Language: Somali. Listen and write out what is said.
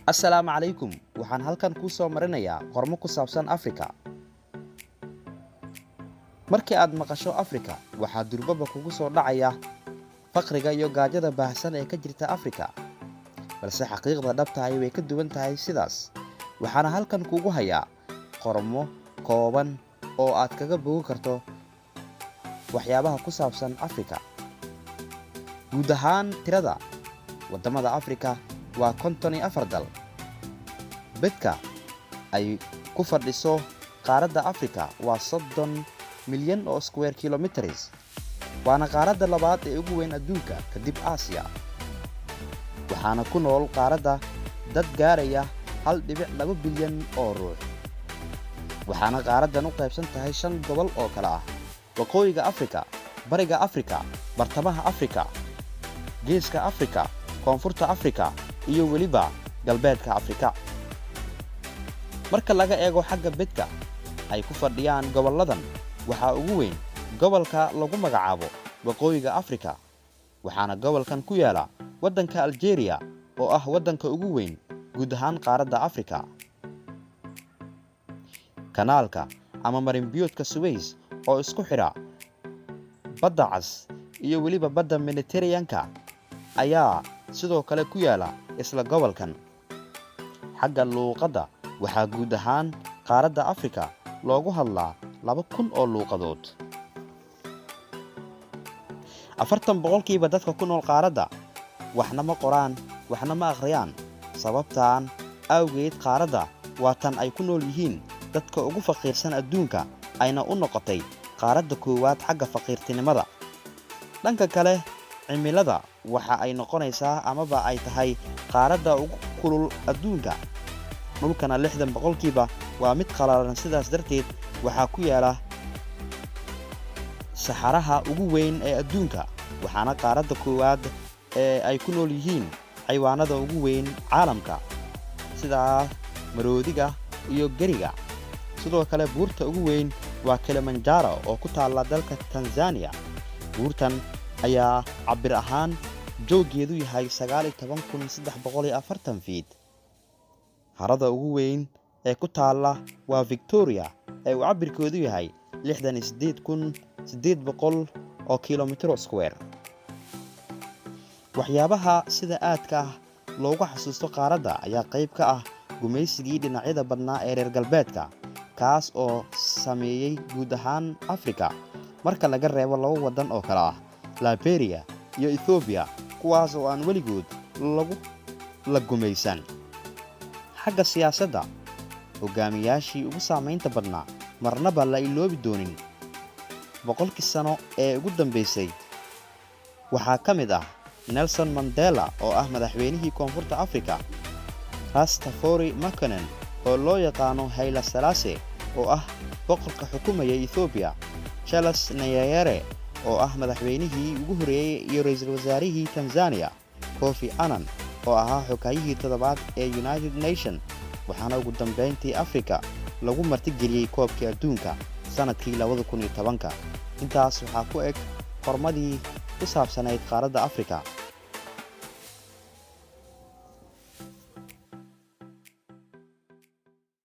Assalaamu calaykum. Waxaan halkan ku soo marinayaa qormo ku saabsan Afrika. Markii aad maqasho Afrika, waxaa durbaba kugu soo dhacaya faqriga iyo gaajada baahsan ee ka jirta Afrika. Balse xaqiiqda dhabta ah way ka duwan tahay sidaas. Waxaana halkan kugu hayaa qormo kooban oo aad kaga bogi karto waxyaabaha ku saabsan Afrika. Guud ahaan tirada wadamada Afrika waa 54 dal. Bedka ay ku fadhiso qaaradda Afrika waa 30 milyan oo square kilometers. Waana qaaradda labaad ee ugu weyn adduunka kadib Aasiya. Waxaana ku nool qaaradda dad gaaraya 1.2 bilyan oo ruux. Waxaana qaaraddan u qaybsan tahay 5 gobol oo kala ah: Waqooyiga Afrika, Bariga Afrika, Bartamaha Afrika, Geeska Afrika, Koonfurta Afrika iyo weliba Galbeedka Afrika. Marka laga eego xagga bedka ay ku fadhiyaan goboladan, waxaa ugu weyn gobolka lagu magacaabo Waqooyiga Afrika. Waxaana gobolkan ku yaala waddanka Algeria oo ah waddanka ugu weyn guud ahaan qaaradda Afrika. Kanaalka ama marin-biyoodka Suez oo isku xidha Badda Cas iyo weliba Badda Mediterranean-ka ayaa sidoo kale ku yaala isla gobolkan. Xagga luuqadda, waxaa guud ahaan qaaradda Afrika loogu hadlaa 2,000 oo luuqadood. 40% dadka ku nool qaaradda waxna ma qoraan, waxna ma akhriyaan. Sababtaan awgeed, qaaradda waa tan ay ku nool yihiin dadka ugu faqiirsan adduunka, ayna u noqotay qaaradda koowaad xagga faqiirtinimada. Dhanka kale, cimilada waxa ay noqonaysaa amaba ay tahay qaaradda ugu kulul adduunka. Dhulkana 60% waa mid qalalan, sidaas darteed waxaa ku yaala saxaraha ugu weyn ee adduunka. Waxaana qaaradda koowaad ee ay ku nool yihiin xayawaanada ugu weyn caalamka sida maroodiga iyo geriga. Sidoo kale, buurta ugu weyn waa Kilimanjaro oo ku taala dalka Tanzania. Buurtan ayaa cabir ahaan joogeedu yahay 19,340 feet. Harada ugu weyn ee ku taala waa Victoria ee uu cabirkeedu yahay 68,800 oo kilomitir square. Waxyaabaha sida aadka ah loogu xasuusto qaaradda ayaa qayb ka ah gumaysigii dhinacyada badnaa ee reer galbeedka, kaas oo sameeyay guud ahaan Afrika marka laga reebo 2 waddan oo kala ah Liberia iyo Ethiopia, kuwaas oo aan weligood la gumaysan. Xagga siyaasadda, hogaamiyaashii ugu saamaynta badnaa marnaba la iloobi doonin 100 sano ee ugu dambeysay waxaa ka mid ah Nelson Mandela oo ah madaxweynihii Koonfurta Afrika, Rastafari Makanen oo loo yaqaano Haile Selassie oo ah boqorka xukumaya Ethiopia, Charles Nyerere oo ah madaxweynihii ugu horeeyay iyo ra'iisul wasaarihii Tanzania, Kofi Annan oo ahaa xoghaygii 7aad ee United Nations. Waxaana ugu dambeyntii Afrika lagu martigeliyay koobkii adduunka sanadkii 2010. Intaas waxaa ku eg qormadii ku saabsanayd qaaradda Afrika.